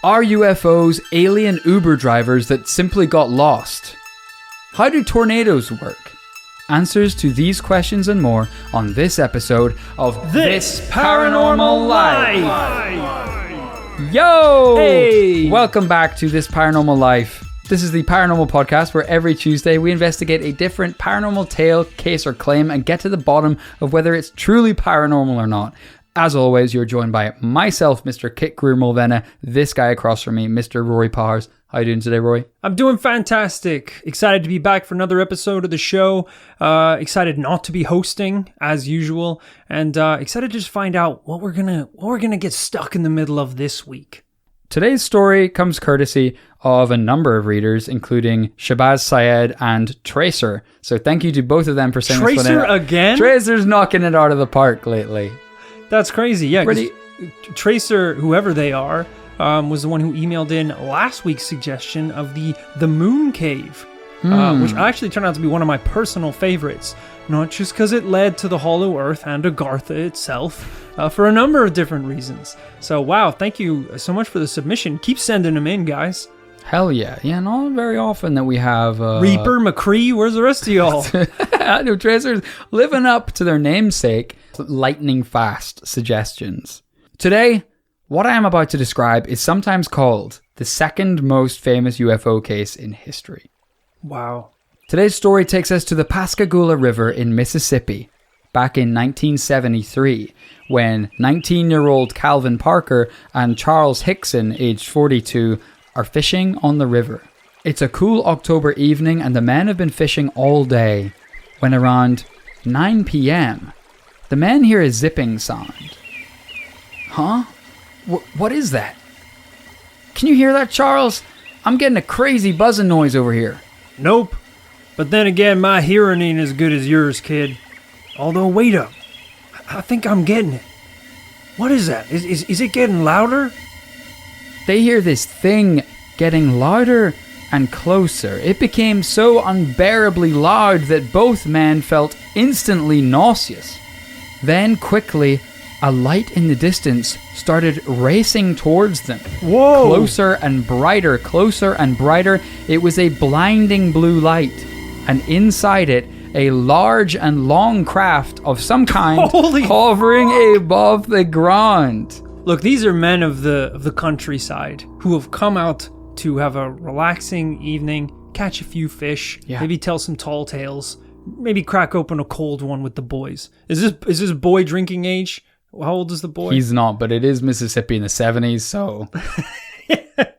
Are UFOs alien Uber drivers that simply got lost? How do tornadoes work? Answers to these questions and more on this episode of This Paranormal Life. Yo! Hey! Welcome back to This Paranormal Life. This is the Paranormal Podcast where every Tuesday we investigate a different paranormal tale, case or claim and get to the bottom of whether it's truly paranormal or not. As always, you're joined by myself, Mr. Kit Greer-Mulvena, this guy across from me, Mr. Rory Powers. How you doing today, Rory? I'm doing fantastic. Excited to be back for another episode of the show. Excited not to be hosting as usual, and excited to just find out what we're gonna get stuck in the middle of this week. Today's story comes courtesy of a number of readers, including Shabazz Syed and Tracer. So thank you to both of them for saying this one. Tracer again? Tracer's knocking it out of the park lately. That's crazy. Yeah, Tracer, whoever they are, was the one who emailed in last week's suggestion of the Moon Cave, which actually turned out to be one of my personal favorites. Not just because it led to the Hollow Earth and Agartha itself, for a number of different reasons. So wow, thank you so much for the submission. Keep sending them in, guys. Hell yeah. Yeah, not very often that we have... Reaper, McCree, where's the rest of y'all? No, Tracer's living up to their namesake, lightning fast suggestions. Today, what I am about to describe is sometimes called the second most famous UFO case in history. Wow. Today's story takes us to the Pascagoula River in Mississippi, back in 1973, when 19-year-old Calvin Parker and Charles Hickson, aged 42, are fishing on the river. It's a cool October evening and the men have been fishing all day, when around 9 p.m., the men hear a zipping sound. Huh? What is that? Can you hear that, Charles? I'm getting a crazy buzzing noise over here. Nope. But then again, my hearing ain't as good as yours, kid. Although, wait up. I think I'm getting it. What is that? Is it getting louder? They hear this thing getting louder and closer. It became so unbearably loud that both men felt instantly nauseous. Then, quickly, a light in the distance started racing towards them. Whoa! Closer and brighter, closer and brighter. It was a blinding blue light. And inside it, a large and long craft of some kind hovering above the ground. Look, these are men of the countryside who have come out to have a relaxing evening, catch a few fish, maybe tell some tall tales, maybe crack open a cold one with the boys. Is this boy drinking age? How old is the boy? He's not, but it is Mississippi in the 70s, so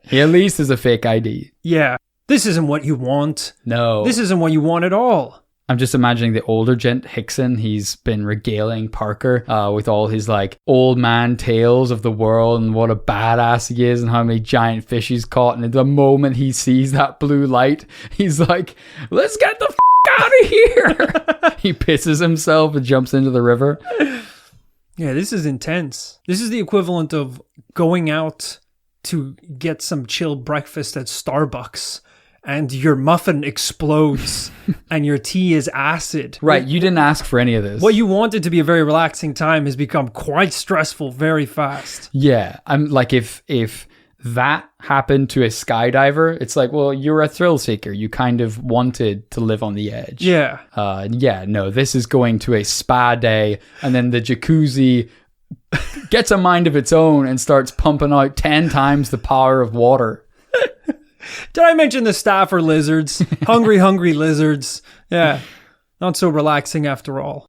he at least is a fake ID. Yeah. This isn't what you want. No. This isn't what you want at all. I'm just imagining the older gent, Hickson. He's been regaling Parker with all his like old man tales of the world and what a badass he is and how many giant fish he's caught. And the moment he sees that blue light, he's like, let's get the out of here. He pisses himself and jumps into the river. Yeah, this is intense. This is the equivalent of going out to get some chill breakfast at Starbucks and your muffin explodes and your tea is acid. Right, you didn't ask for any of this. What you wanted to be a very relaxing time has become quite stressful very fast. Yeah, I'm like if that happened to a skydiver, it's like, well, you're a thrill seeker. You kind of wanted to live on the edge. Yeah. No, this is going to a spa day and then the jacuzzi gets a mind of its own and starts pumping out 10 times the power of water. Did I mention the staff are lizards? Hungry lizards. Yeah, not so relaxing after all.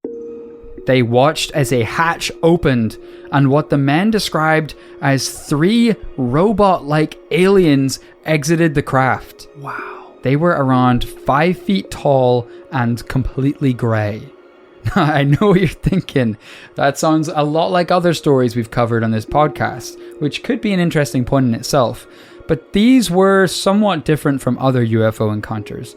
They watched as a hatch opened and what the men described as 3 robot-like aliens exited the craft. Wow. They were around 5 feet tall and completely grey. I know what you're thinking. That sounds a lot like other stories we've covered on this podcast, which could be an interesting point in itself. But these were somewhat different from other UFO encounters.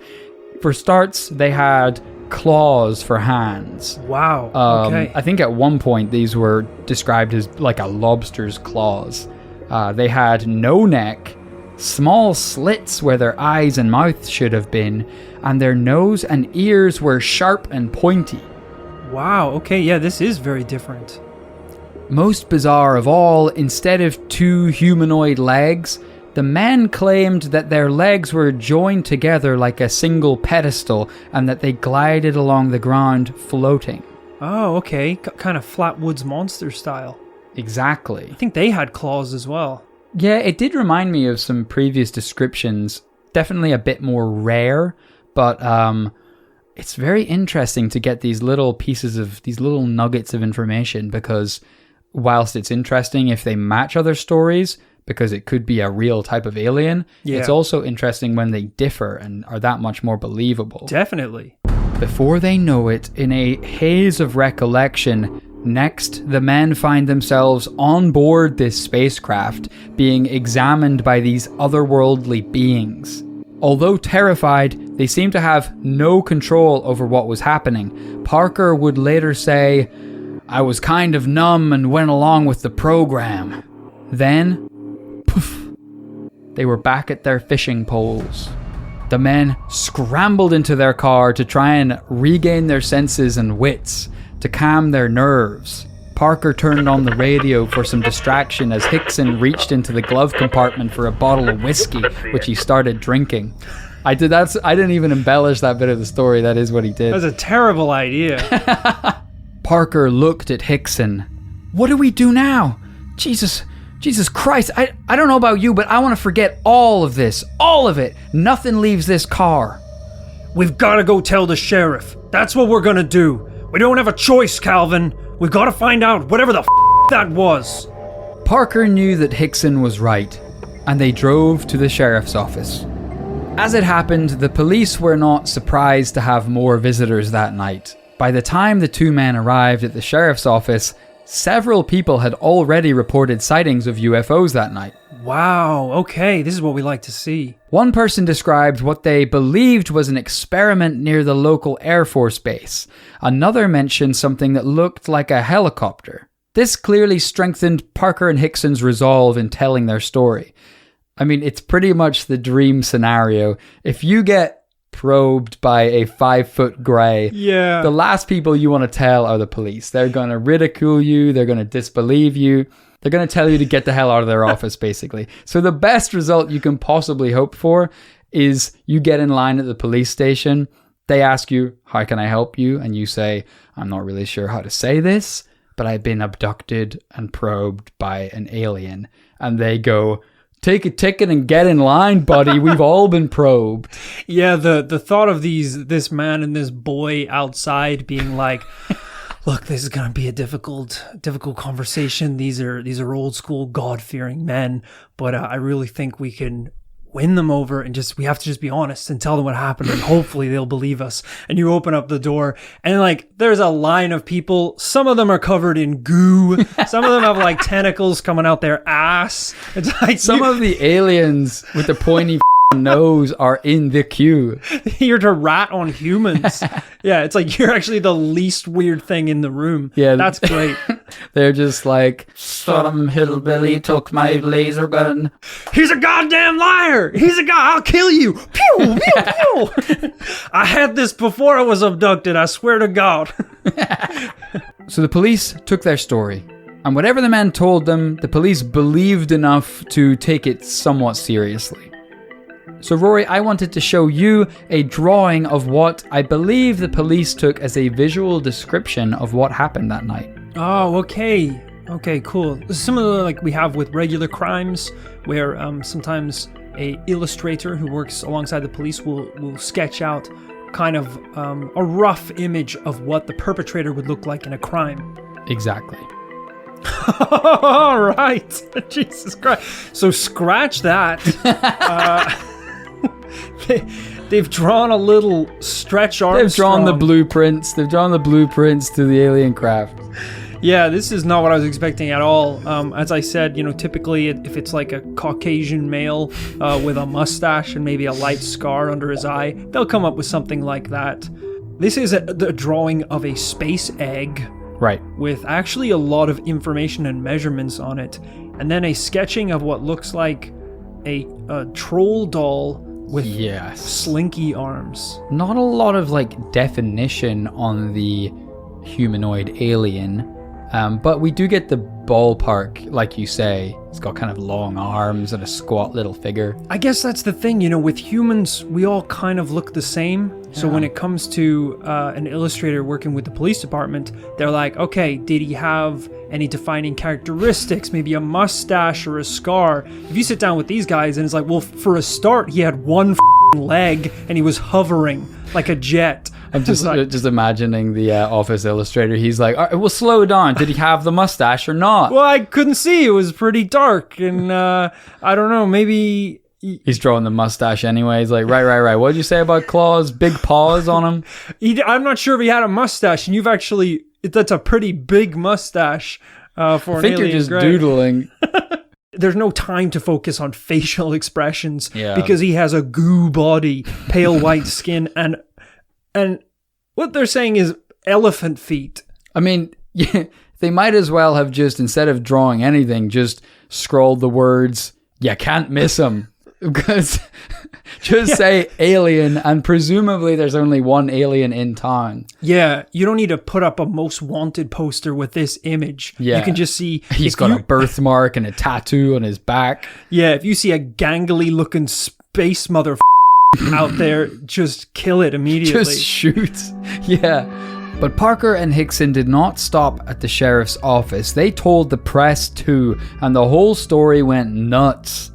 For starts, they had claws for hands. Wow. Okay. I think at one point these were described as like a lobster's claws. They had no neck, small slits where their eyes and mouth should have been, and their nose and ears were sharp and pointy. Wow, okay, yeah, this is very different. Most bizarre of all, instead of 2 humanoid legs, the men claimed that their legs were joined together like a single pedestal and that they glided along the ground floating. Oh, okay. Kind of Flatwoods Monster style. Exactly. I think they had claws as well. Yeah, it did remind me of some previous descriptions. Definitely a bit more rare, but it's very interesting to get these little nuggets of information, because whilst it's interesting if they match other stories, because it could be a real type of alien, it's also interesting when they differ and are that much more believable. Definitely. Before they know it, in a haze of recollection, next the men find themselves on board this spacecraft being examined by these otherworldly beings. Although terrified, they seem to have no control over what was happening. Parker would later say, "I was kind of numb and went along with the program." Then, poof, they were back at their fishing poles. The men scrambled into their car to try and regain their senses and wits, to calm their nerves. Parker turned on the radio for some distraction as Hickson reached into the glove compartment for a bottle of whiskey, which he started drinking. I didn't even embellish that bit of the story. That is what he did. That was a terrible idea. Parker looked at Hickson. "What do we do now? Jesus Christ, I don't know about you, but I want to forget all of this. All of it. Nothing leaves this car." "We've got to go tell the sheriff. That's what we're going to do. We don't have a choice, Calvin. We've got to find out whatever the that was." Parker knew that Hickson was right, and they drove to the sheriff's office. As it happened, the police were not surprised to have more visitors that night. By the time the 2 men arrived at the sheriff's office, several people had already reported sightings of UFOs that night. Wow, okay, this is what we like to see. One person described what they believed was an experiment near the local Air Force base. Another mentioned something that looked like a helicopter. This clearly strengthened Parker and Hickson's resolve in telling their story. I mean, it's pretty much the dream scenario. If you get probed by a 5-foot grey, the last people you want to tell are the police. They're going to ridicule you. They're going to disbelieve you. They're going to tell you to get the hell out of their office, basically. So the best result you can possibly hope for is you get in line at the police station. They ask you, "How can I help you?" And you say, "I'm not really sure how to say this, but I've been abducted and probed by an alien." And they go, "Take a ticket and get in line, buddy. We've all been probed." Yeah, the thought of this man and this boy outside being like, "Look, this is gonna be a difficult conversation. These are old school God-fearing men, but I really think we can win them over, and we have to just be honest and tell them what happened, and hopefully they'll believe us." And you open up the door, and like there's a line of people. Some of them are covered in goo. Some of them have like tentacles coming out their ass. It's like some of the aliens with the pointy nose are in the queue. You're to rat on humans. Yeah, it's like you're actually the least weird thing in the room. Yeah, that's great. They're just like, "Some hillbilly took my laser gun. He's a goddamn liar. He's a guy. I'll kill you. Pew, pew, pew. I had this before I was abducted. I swear to God." So the police took their story, and whatever the men told them, the police believed enough to take it somewhat seriously. So Rory, I wanted to show you a drawing of what I believe the police took as a visual description of what happened that night. Oh, okay. Okay, cool. Similar like we have with regular crimes, where sometimes a illustrator who works alongside the police will sketch out kind of a rough image of what the perpetrator would look like in a crime. Exactly. All right. Jesus Christ. So scratch that. They've drawn a little Stretch Armstrong. They've drawn the blueprints. They've drawn the blueprints to the alien craft. Yeah, this is not what I was expecting at all. As I said, typically if it's like a Caucasian male with a mustache and maybe a light scar under his eye, they'll come up with something like that. This is the drawing of a space egg. Right. With actually a lot of information and measurements on it. And then a sketching of what looks like a troll doll with slinky arms. Not a lot of like definition on the humanoid alien. But we do get the ballpark, like you say. It's got kind of long arms and a squat little figure. I guess that's the thing, you know, with humans, we all kind of look the same. So when it comes to an illustrator working with the police department, they're like, okay, did he have any defining characteristics? Maybe a mustache or a scar? If you sit down with these guys and it's like, well, for a start, he had one leg and he was hovering like a jet. I'm just imagining the office illustrator. He's like, all right, well, slow down. Did he have the mustache or not? Well, I couldn't see. It was pretty dark. And I don't know, maybe... He's drawing the mustache anyway. He's like, right. What did you say about claws? Big paws on him? I'm not sure if he had a mustache. And you've actually... That's a pretty big mustache for an alien. I think you're just doodling. There's no time to focus on facial expressions because he has a goo body, pale white skin, and what they're saying is elephant feet. I mean, yeah, they might as well have just, instead of drawing anything, just scrolled the words, you can't miss him. Because say alien, and presumably there's only one alien in town. Yeah, you don't need to put up a most wanted poster with this image. Yeah. You can just see... He's got a birthmark and a tattoo on his back. Yeah, if you see a gangly looking space motherfucker out there, just kill it immediately. Just shoot. Yeah. But Parker and Hickson did not stop at the sheriff's office. They told the press too, and the whole story went nuts.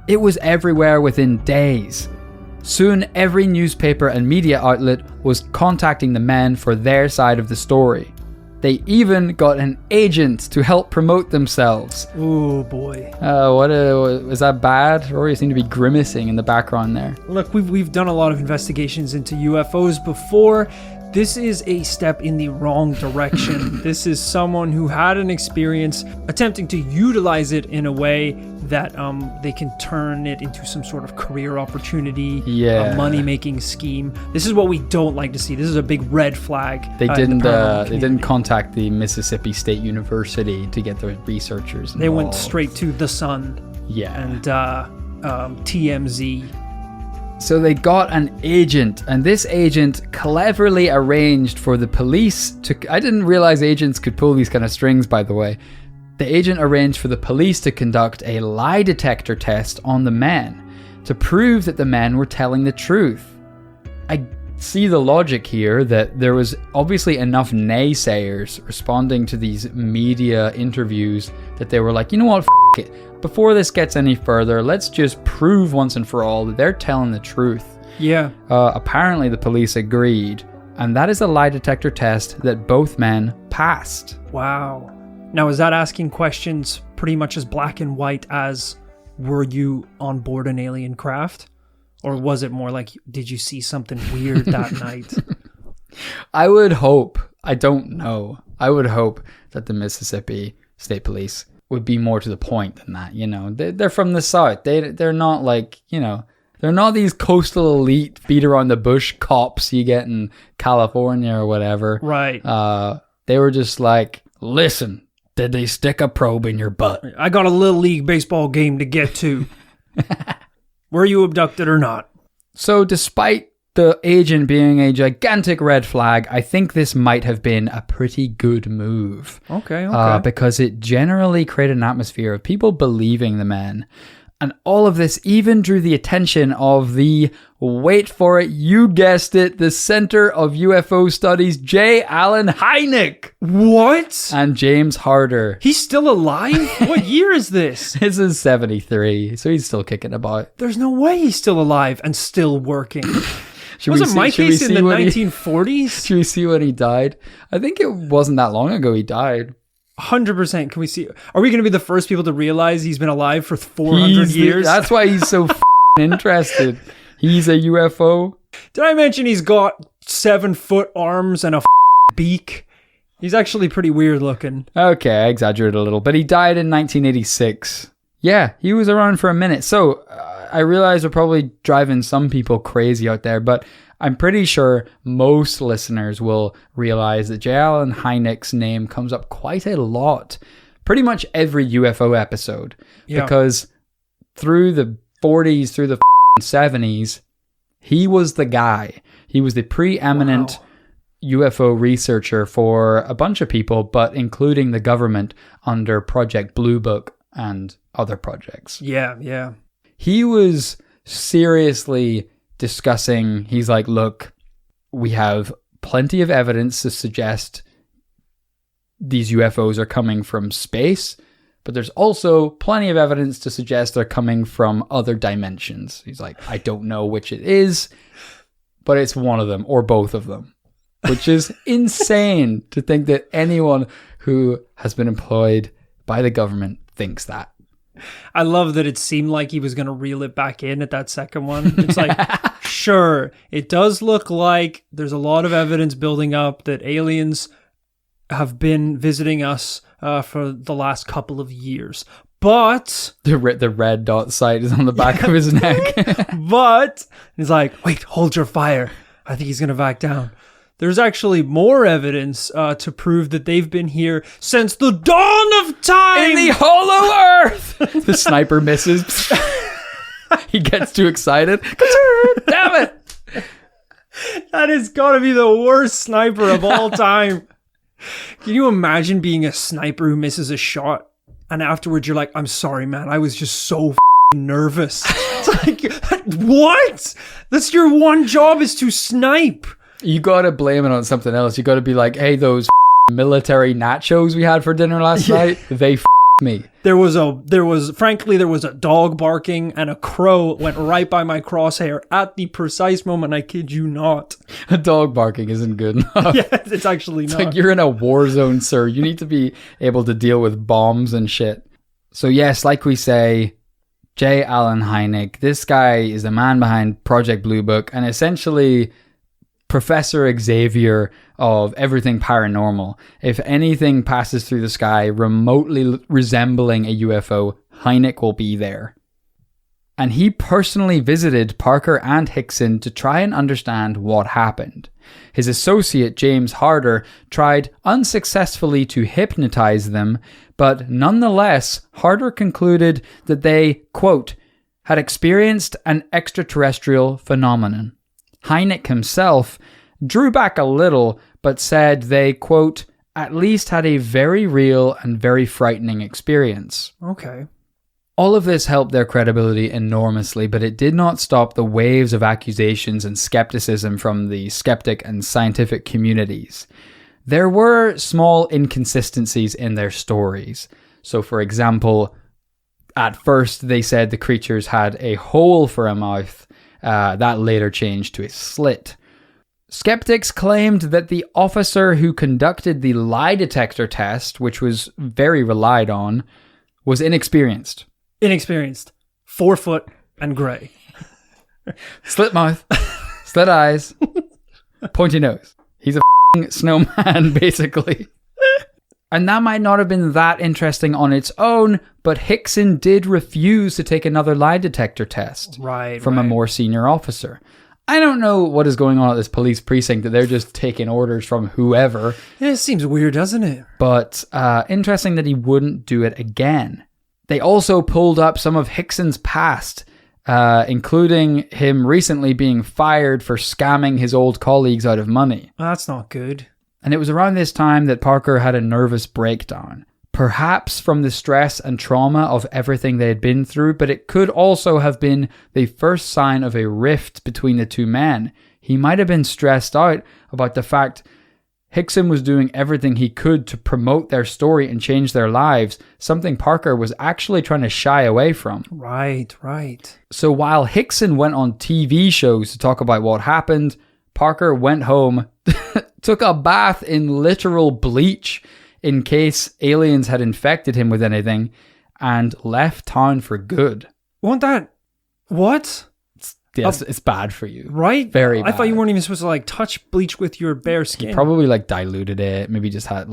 It was everywhere within days. Soon, every newspaper and media outlet was contacting the men for their side of the story. They even got an agent to help promote themselves. Oh boy. Was that bad? Rory seemed to be grimacing in the background there. Look, we've done a lot of investigations into UFOs before. This is a step in the wrong direction. This is someone who had an experience attempting to utilize it in a way that they can turn it into some sort of career opportunity, a money-making scheme. This is what we don't like to see. This is a big red flag. They didn't contact the Mississippi State University to get the researchers involved. They went straight to The Sun. Yeah. And TMZ. So they got an agent, and this agent cleverly arranged for the police to... I didn't realize agents could pull these kind of strings, by the way. The agent arranged for the police to conduct a lie detector test on the men to prove that the men were telling the truth. I see the logic here that there was obviously enough naysayers responding to these media interviews that they were like, you know what, f*** it. Before this gets any further, let's just prove once and for all that they're telling the truth. Yeah. Apparently the police agreed, and that is a lie detector test that both men passed. Wow. Now, is that asking questions pretty much as black and white as, were you on board an alien craft? Or was it more like, did you see something weird that night? I would hope, I don't know, I would hope that the Mississippi State Police would be more to the point than that, you know. They're from the South. They're not like, you know, they're not these coastal elite beat around the bush cops you get in California or whatever. Right. They were just like, listen, did they stick a probe in your butt? I got a little league baseball game to get to. Were you abducted or not? So despite the agent being a gigantic red flag, I think this might have been a pretty good move. Okay. Because it generally created an atmosphere of people believing the men. And all of this even drew the attention of the, wait for it, you guessed it, the Center of UFO Studies, J. Allen Hynek. What? And James Harder. He's still alive? What year is this? This is 73, so he's still kicking about. There's no way he's still alive and still working. Wasn't my case in the 1940s? Should we see when he died? I think it wasn't that long ago he died. 100%. Can we see? Are we going to be the first people to realize he's been alive for 400 years? That's why he's so interested. He's a UFO. Did I mention he's got 7-foot arms and a beak? He's actually pretty weird looking. Okay, I exaggerated a little, but he died in 1986. Yeah, he was around for a minute. So I realize we're probably driving some people crazy out there, but I'm pretty sure most listeners will realize that J. Allen Hynek's name comes up quite a lot. Pretty much every UFO episode. Yeah. Because through the 40s, through the 70s, he was the guy. He was the preeminent UFO researcher for a bunch of people, but including the government under Project Blue Book and other projects. Yeah. He was seriously discussing, he's like, look, we have plenty of evidence to suggest these UFOs are coming from space, but there's also plenty of evidence to suggest they're coming from other dimensions. He's like, I don't know which it is, but it's one of them or both of them, which is insane to think that anyone who has been employed by the government thinks that. I love that it seemed like he was going to reel it back in at that second one. It's like, sure, it does look like there's a lot of evidence building up that aliens have been visiting us for the last couple of years. But the red dot sight is on the back of his neck. But he's like, wait, hold your fire. I think he's going to back down. There's actually more evidence to prove that they've been here since the dawn of time. In the hollow earth. The sniper misses. He gets too excited. Damn it. That has got to be the worst sniper of all time. Can you imagine being a sniper who misses a shot and afterwards you're like, I'm sorry, man. I was just so nervous. It's like, what? That's your one job, is to snipe. You got to blame it on something else. You got to be like, hey, those military nachos we had for dinner last night, they me. There was a dog barking and a crow went right by my crosshair at the precise moment. I kid you not. A dog barking isn't good enough. Yeah, it's actually not. It's like, you're in a war zone, sir. You need to be able to deal with bombs and shit. So yes, like we say, J. Allen Hynek, this guy is the man behind Project Blue Book and essentially Professor Xavier of everything paranormal. If anything passes through the sky remotely resembling a UFO, Hynek will be there. And he personally visited Parker and Hickson to try and understand what happened. His associate, James Harder, tried unsuccessfully to hypnotize them, but nonetheless, Harder concluded that they, quote, had experienced an extraterrestrial phenomenon. Hynek himself drew back a little, but said they, quote, at least had a very real and very frightening experience. Okay. All of this helped their credibility enormously, but it did not stop the waves of accusations and skepticism from the skeptic and scientific communities. There were small inconsistencies in their stories. So, for example, at first they said the creatures had a hole for a mouth. That later changed to a slit. Skeptics claimed that the officer who conducted the lie detector test, which was very relied on, was inexperienced. 4 foot and grey. Slit mouth, slit eyes, pointy nose. He's a snowman, basically. And that might not have been that interesting on its own, but Hickson did refuse to take another lie detector test from a more senior officer. I don't know what is going on at this police precinct, that they're just taking orders from whoever. Yeah, it seems weird, doesn't it? But interesting that he wouldn't do it again. They also pulled up some of Hickson's past, including him recently being fired for scamming his old colleagues out of money. That's not good. And it was around this time that Parker had a nervous breakdown. Perhaps from the stress and trauma of everything they had been through, but it could also have been the first sign of a rift between the two men. He might have been stressed out about the fact Hickson was doing everything he could to promote their story and change their lives, something Parker was actually trying to shy away from. Right. So while Hickson went on TV shows to talk about what happened, Parker went home, took a bath in literal bleach in case aliens had infected him with anything, and left town for good. What? Yes, it's bad for you. Right? Very bad. I thought you weren't even supposed to touch bleach with your bare skin. He probably diluted it, maybe just had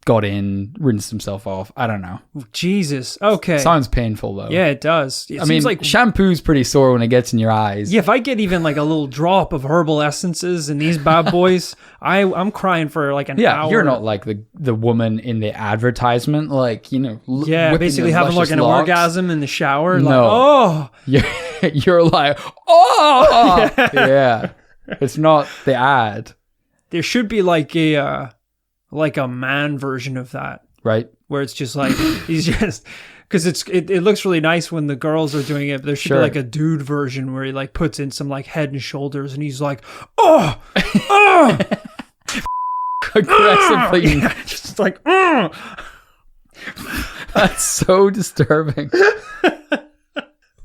got in, rinsed himself off. I don't know. Jesus. Okay. Sounds painful though. Yeah, it does. It seems like shampoo's pretty sore when it gets in your eyes. Yeah, if I get even a little drop of herbal essences in these bad boys, I'm crying for an hour. Yeah, you're not like the woman in the advertisement, basically having an orgasm in the shower. No. You're like, oh! Yeah. It's not the ad. There should be like a man version of that. Right. Where it's just like, he's just, because it looks really nice when the girls are doing it, but there should be like a dude version where he like puts in some like Head and Shoulders and he's like, oh, aggressively. Yeah, just like, That's so disturbing.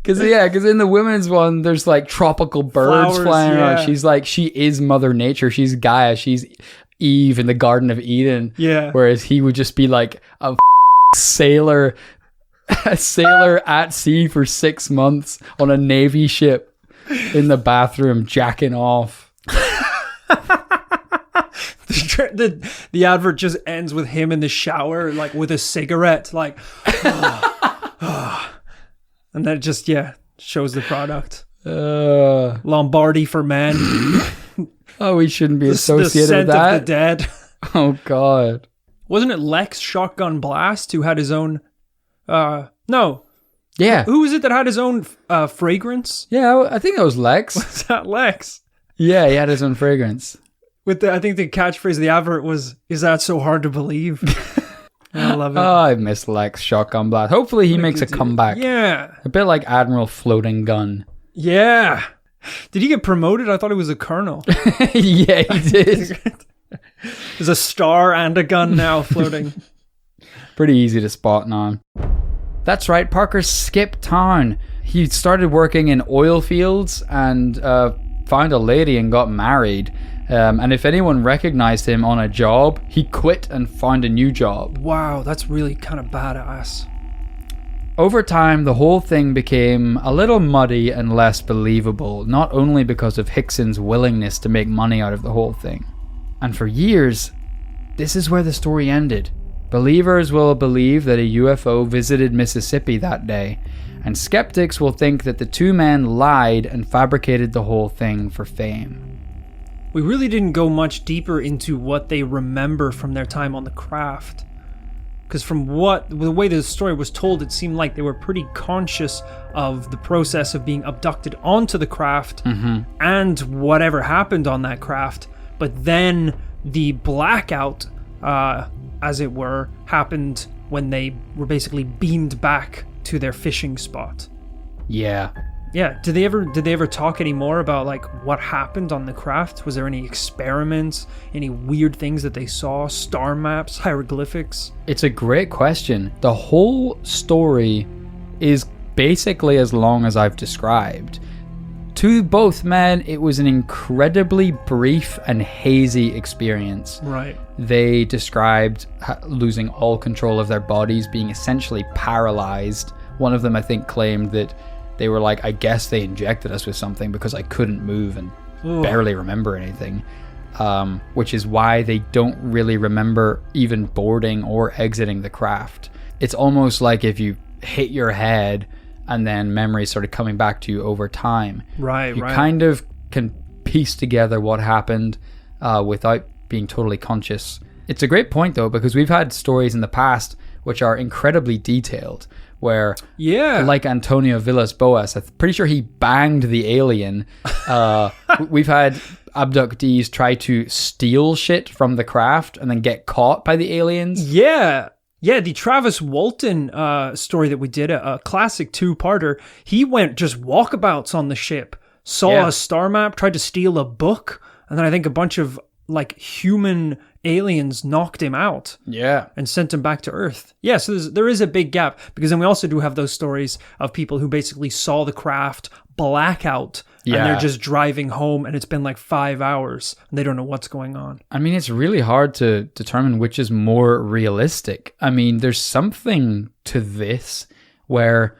Because in the women's one, there's like tropical birds flying around. She's like, she is Mother Nature. She's Gaia. She's Eve in the Garden of Eden. Yeah. Whereas he would just be like a sailor at sea for 6 months on a Navy ship in the bathroom jacking off. The advert just ends with him in the shower, like with a cigarette, like, and then it just shows the product. Lombardi for men. Oh, we shouldn't be associated with that. Of the dead. Oh God. Wasn't it Lex Shotgun Blast who had his own? No. Yeah. Who was it that had his own fragrance? Yeah, I think it was Lex. Was that Lex? Yeah, he had his own fragrance. I think the catchphrase of the advert was, "Is that so hard to believe?" I love it. Oh, I miss Lex Shotgun Blast. Hopefully he makes a comeback. Yeah. A bit like Admiral Floating Gun. Yeah. Did he get promoted? I thought he was a colonel. Yeah, he did. There's a star and a gun now floating. Pretty easy to spot now. That's right, Parker skipped town. He started working in oil fields and found a lady and got married. And if anyone recognized him on a job, he quit and found a new job. Wow, that's really kind of badass. Over time, the whole thing became a little muddy and less believable, not only because of Hickson's willingness to make money out of the whole thing. And for years, this is where the story ended. Believers will believe that a UFO visited Mississippi that day, and skeptics will think that the two men lied and fabricated the whole thing for fame. We really didn't go much deeper into what they remember from their time on the craft. Because from the way the story was told, it seemed like they were pretty conscious of the process of being abducted onto the craft and whatever happened on that craft. But then the blackout, as it were, happened when they were basically beamed back to their fishing spot. Yeah. Yeah. Did they ever talk any more about like what happened on the craft? Was there any experiments, any weird things that they saw, star maps, hieroglyphics? It's a great question. The whole story is basically as long as I've described. To both men, it was an incredibly brief and hazy experience. Right. They described losing all control of their bodies, being essentially paralyzed. One of them, I think, claimed that they were like, I guess they injected us with something because I couldn't move and barely remember anything. Which is why they don't really remember even boarding or exiting the craft. It's almost like if you hit your head and then memories started coming back to you over time. Right, you kind of can piece together what happened without being totally conscious. It's a great point, though, because we've had stories in the past which are incredibly detailed, where, like Antonio Villas-Boas, I'm pretty sure he banged the alien. We've had abductees try to steal shit from the craft and then get caught by the aliens. Yeah, the Travis Walton story that we did, a classic two-parter, he went just walkabouts on the ship, saw a star map, tried to steal a book, and then I think a bunch of like human aliens knocked him out and sent him back to Earth. Yeah, so there is a big gap, because then we also do have those stories of people who basically saw the craft blackout and they're just driving home and it's been like 5 hours and they don't know what's going on. I mean, it's really hard to determine which is more realistic. I mean, there's something to this where,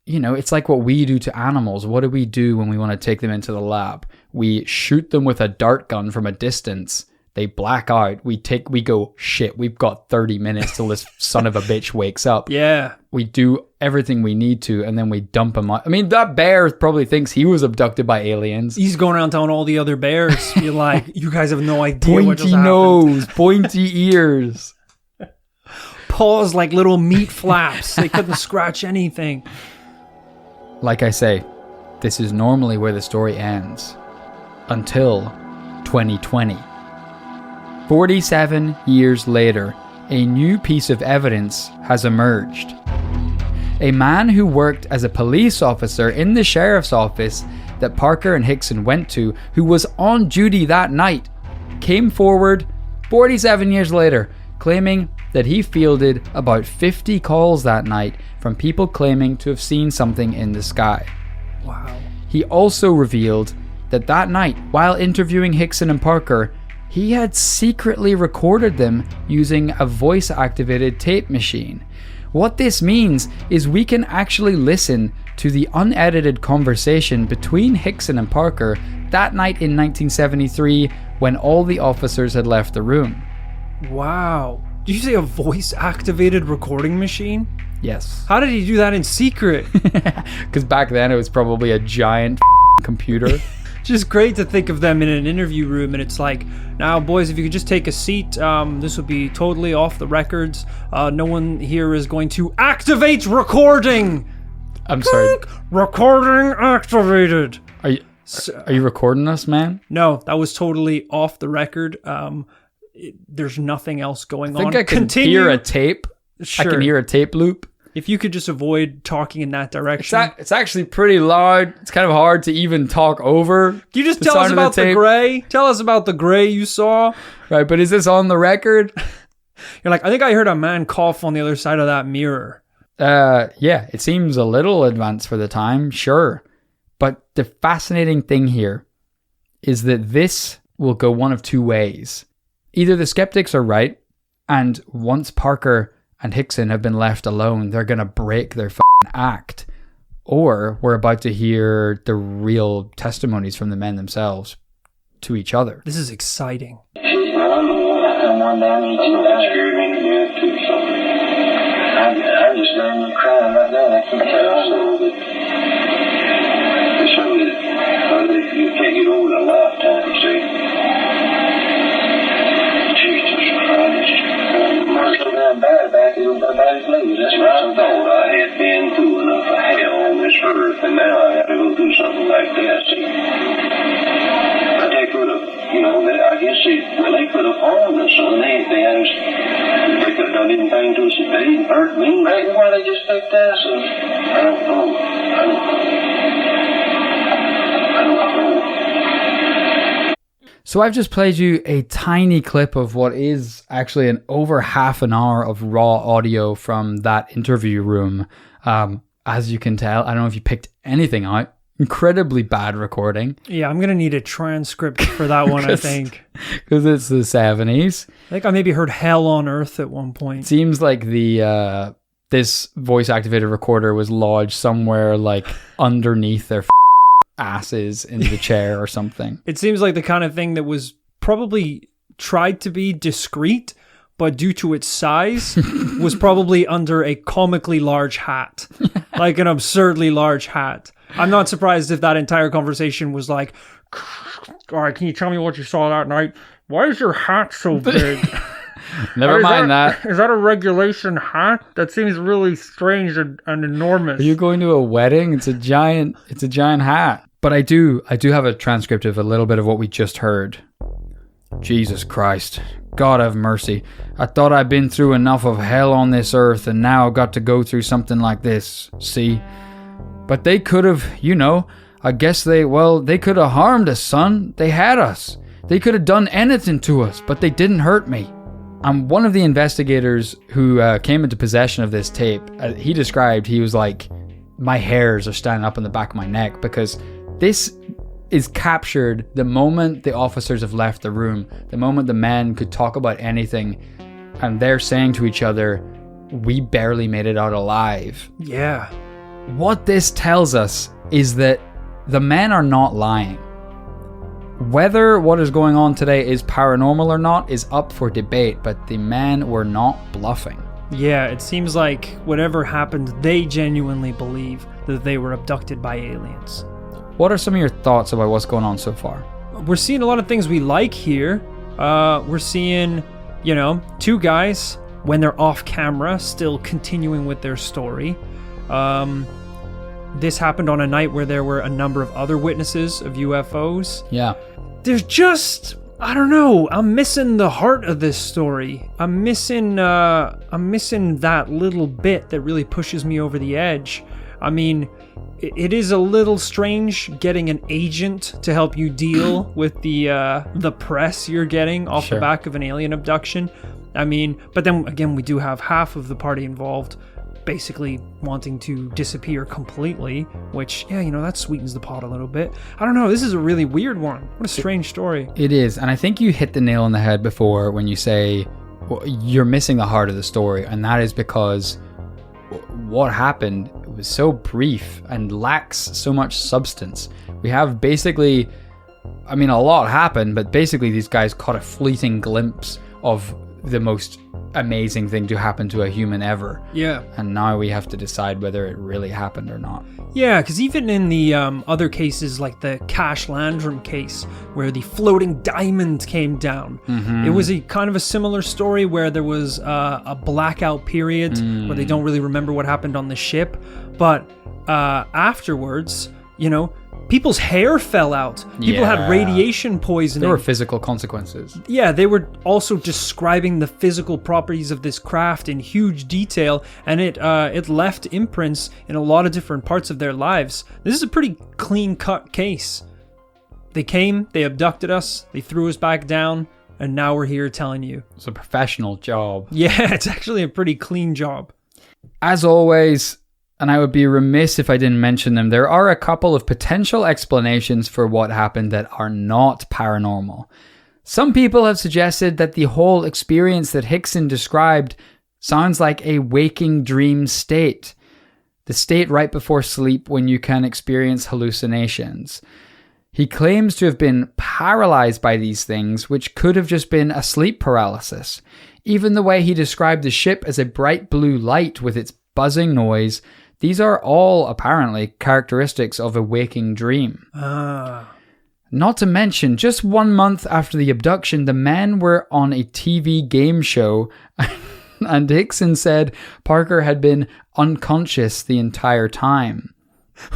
you know, it's like what we do to animals. What do we do when we want to take them into the lab? We shoot them with a dart gun from a distance. They black out. We go, shit, we've got 30 minutes till this son of a bitch wakes up. Yeah. We do everything we need to, and then we dump him out. I mean, that bear probably thinks he was abducted by aliens. He's going around telling all the other bears, you're like, you guys have no idea what just happened. Pointy nose, pointy ears. Paws like little meat flaps. They couldn't scratch anything. Like I say, this is normally where the story ends. Until 2020. 47 years later, a new piece of evidence has emerged. A man who worked as a police officer in the sheriff's office that Parker and Hickson went to, who was on duty that night, came forward 47 years later, claiming that he fielded about 50 calls that night from people claiming to have seen something in the sky. Wow. He also revealed that that night, while interviewing Hickson and Parker, he had secretly recorded them using a voice-activated tape machine. What this means is we can actually listen to the unedited conversation between Hickson and Parker that night in 1973 when all the officers had left the room. Wow. Did you say a voice-activated recording machine? Yes. How did he do that in secret? Because back then it was probably a giant computer. Just great to think of them in an interview room, and it's like, now boys, if you could just take a seat, this would be totally off the records. No one here is going to activate recording. I'm sorry. Recording activated. Are you recording us, man? No, that was totally off the record. There's nothing else going on. I think I can hear a tape. Sure. I can hear a tape loop. If you could just avoid talking in that direction. It's actually pretty loud. It's kind of hard to even talk over. Can you just tell us about the gray? Tell us about the gray you saw. Right, but is this on the record? You're like, I think I heard a man cough on the other side of that mirror. Yeah, it seems a little advanced for the time, sure. But the fascinating thing here is that this will go one of two ways. Either the skeptics are right, and once Parker and Hickson have been left alone, they're going to break their act. Or we're about to hear the real testimonies from the men themselves to each other. This is exciting. I'm just laying there crying right now. I can't tell so that it's something that you can't get over in a lifetime, see. Jesus Christ. Mark's so damn bad back in everybody's legs. That's what I thought. I had been through enough of hell on this earth, and now I have to go through something like that, see. But they could have, I guess they could have harmed us, son. They could have done anything to us if they didn't hurt me. Maybe why they just picked us? I don't know. So I've just played you a tiny clip of what is actually an over half an hour of raw audio from that interview room. As you can tell, I don't know if you picked anything out. Incredibly bad recording. Yeah, I'm going to need a transcript for that one, I think. Because it's the 70s. I think I maybe heard Hell on Earth at one point. It seems like this voice-activated recorder was lodged somewhere like underneath their asses in the chair or something. It seems like the kind of thing that was probably tried to be discreet, but due to its size, was probably under a comically large hat. Like an absurdly large hat. I'm not surprised if that entire conversation was like, all right, can you tell me what you saw that night? Why is your hat so big? Never mind that. Is that a regulation hat? That seems really strange and enormous. Are you going to a wedding? It's a giant hat. But I do have a transcript of a little bit of what we just heard. Jesus Christ. God have mercy. I thought I'd been through enough of hell on this earth, and now I've got to go through something like this. See? But they could have, I guess they could have harmed us, son. They had us. They could have done anything to us, but they didn't hurt me. And one of the investigators who came into possession of this tape, he was like, my hairs are standing up on the back of my neck, because this is captured the moment the officers have left the room, the moment the men could talk about anything, and they're saying to each other, we barely made it out alive. Yeah. What this tells us is that the men are not lying. Whether what is going on today is paranormal or not is up for debate, but the men were not bluffing. Yeah, it seems like whatever happened, they genuinely believe that they were abducted by aliens. What are some of your thoughts about what's going on so far? We're seeing a lot of things we like here. We're seeing, two guys, when they're off camera, still continuing with their story. This happened on a night where there were a number of other witnesses of UFOs. Yeah. There's just I don't know. I'm missing the heart of this story. I'm missing that little bit that really pushes me over the edge. I mean, it is a little strange getting an agent to help you deal with the press you're getting off the back of an alien abduction. I mean, but then again, we do have half of the party involved basically wanting to disappear completely, which, that sweetens the pot a little bit. I don't know. This is a really weird one. What a strange story. It is. And I think you hit the nail on the head before when you say you're missing the heart of the story. And that is because what happened was so brief and lacks so much substance. We have basically, a lot happened, but basically these guys caught a fleeting glimpse of the most amazing thing to happen to a human ever. Yeah. And now we have to decide whether it really happened or not. Yeah, because even in the other cases, like the Cash Landrum case, where the floating diamond came down, it was a kind of a similar story where there was a blackout period where they don't really remember what happened on the ship. But afterwards, people's hair fell out. People had radiation poisoning. There were physical consequences. Yeah, they were also describing the physical properties of this craft in huge detail, and it left imprints in a lot of different parts of their lives. This is a pretty clean-cut case. They came, they abducted us, they threw us back down, and now we're here telling you. It's a professional job. Yeah, it's actually a pretty clean job. As always, and I would be remiss if I didn't mention them, there are a couple of potential explanations for what happened that are not paranormal. Some people have suggested that the whole experience that Hickson described sounds like a waking dream state. The state right before sleep when you can experience hallucinations. He claims to have been paralyzed by these things, which could have just been a sleep paralysis. Even the way he described the ship as a bright blue light with its buzzing noise, these are all apparently characteristics of a waking dream. Not to mention, just 1 month after the abduction, the men were on a TV game show and Hickson said Parker had been unconscious the entire time.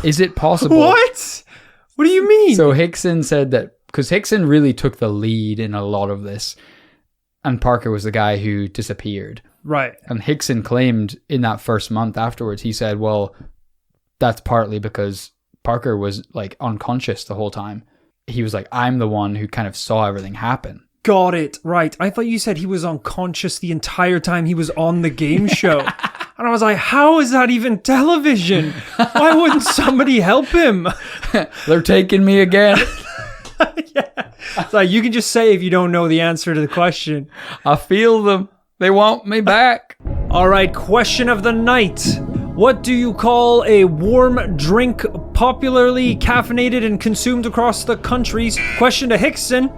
Is it possible? What? What do you mean? So Hickson said that, because Hickson really took the lead in a lot of this, and Parker was the guy who disappeared. Right. And Hickson claimed in that first month afterwards, he said, well, that's partly because Parker was like unconscious the whole time. He was like, I'm the one who kind of saw everything happen. Got it. Right. I thought you said he was unconscious the entire time he was on the game show. And I was like, how is that even television? Why wouldn't somebody help him? They're taking me again. Yeah. It's like, you can just say if you don't know the answer to the question. I feel them. They want me back. All right, question of the night. What do you call a warm drink popularly caffeinated and consumed across the countries? Question to Hickson.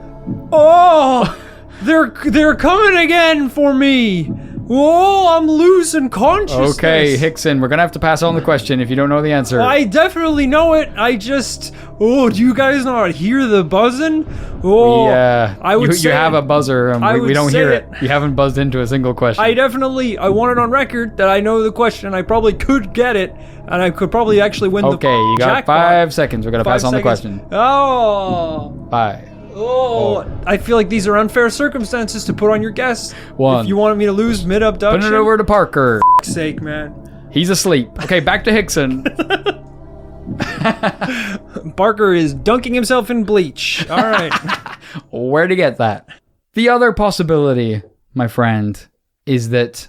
Oh, they're coming again for me. Oh, I'm losing consciousness. Okay, Hickson, we're going to have to pass on the question if you don't know the answer. I definitely know it. Do you guys not hear the buzzing? Oh, I would say you have a buzzer and we don't hear it. You haven't buzzed into a single question. I want it on record that I know the question. I probably could get it, and I could probably actually win the Okay, you got jackpot. 5 seconds. We're going to pass on the question. Oh. 5. Oh, I feel like these are unfair circumstances to put on your guests. 1. If you wanted me to lose mid-abduction. Put it over to Parker. For sake, man. He's asleep. Okay, back to Hickson. Parker is dunking himself in bleach. All right. Where'd he get that? The other possibility, my friend, is that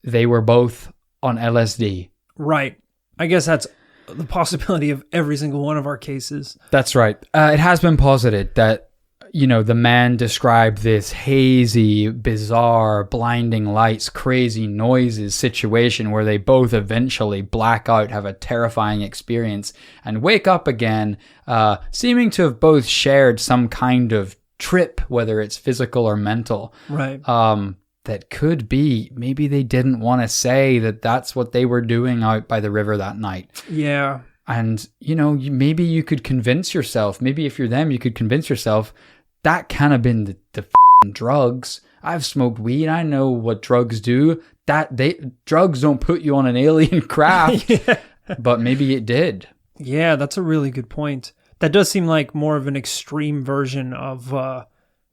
they were both on LSD. Right. I guess that's the possibility of every single one of our cases. That's right. It has been posited that, the man described this hazy, bizarre, blinding lights, crazy noises situation where they both eventually black out, have a terrifying experience, and wake up again, seeming to have both shared some kind of trip, whether it's physical or mental. Right. That could be, maybe they didn't want to say that that's what they were doing out by the river that night. Yeah. And, maybe you could convince yourself, maybe if you're them, you could convince yourself that can't have been the drugs. I've smoked weed. I know what drugs do. Drugs don't put you on an alien craft, yeah. But maybe it did. Yeah, that's a really good point. That does seem like more of an extreme version of